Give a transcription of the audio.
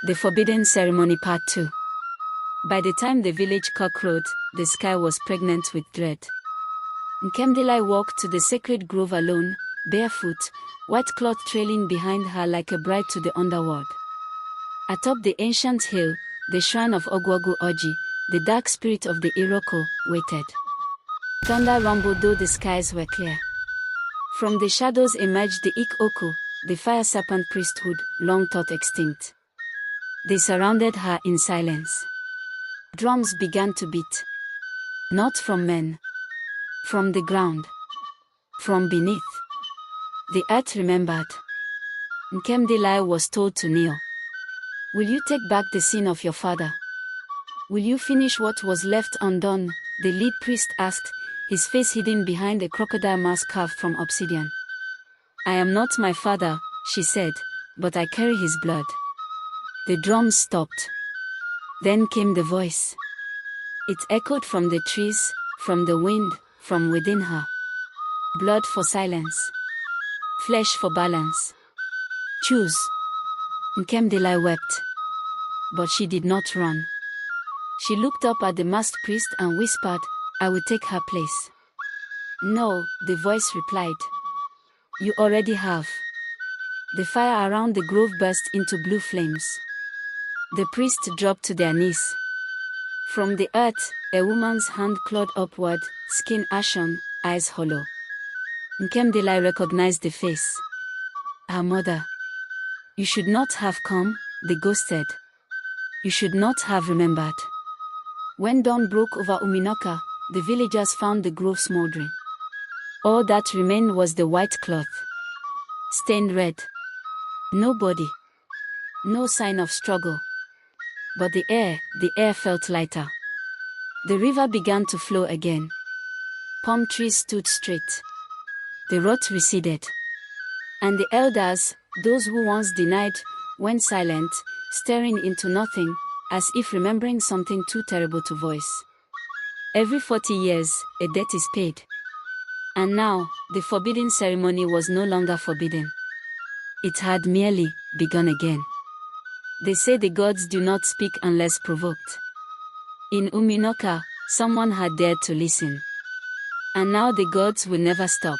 The Forbidden Ceremony Part 2. By the time the village cock crowed, the sky was pregnant with dread. ThA walked to the sacred grove alone, barefoot, white cloth trailing behind her like a bride to the underworld. Atop the ancient hill, the shrine of Ogwagu Oji, the dark spirit of the Iroko, waited. Thunder rumbled though the skies were clear. From the shadows emerged the Ik-Oku, the fire serpent priesthood, long thought extinct. They surrounded her in silence. Drums began to beat. Not from men. From the ground. From beneath. The earth remembered. ThA was told to kneel. Will you take back the sin of your father? Will you finish what was left undone? The lead priest asked, his face hidden behind a crocodile mask carved from obsidian. I am not my father, she said, but I carry his blood. The drums stopped. Then came the voice. It echoed from the trees, from the wind, from within her. Blood for silence. Flesh for balance. Choose. ThA wept. But she did not run. She looked up at the masked priest and whispered, I will take her place. No, the voice replied. You already have. The fire around the grove burst into blue flames. The priests dropped to their knees. From the earth, a woman's hand clawed upward, skin ashen, eyes hollow. ThA recognized the face. Her mother. You should not have come, the ghost said. You should not have remembered. When dawn broke over Umunaka, the villagers found the grove smoldering. All that remained was the white cloth. Stained red. No body. No sign of struggle. But the air felt lighter. The river began to flow again. Palm trees stood straight. The rot receded. And the elders, those who once denied, went silent, staring into nothing, as if remembering something too terrible to voice. Every 40 years, a debt is paid. And now, the forbidden ceremony was no longer forbidden. It had merely begun again. They say the gods do not speak unless provoked. In Umunaka, someone had dared to listen. And now the gods will never stop.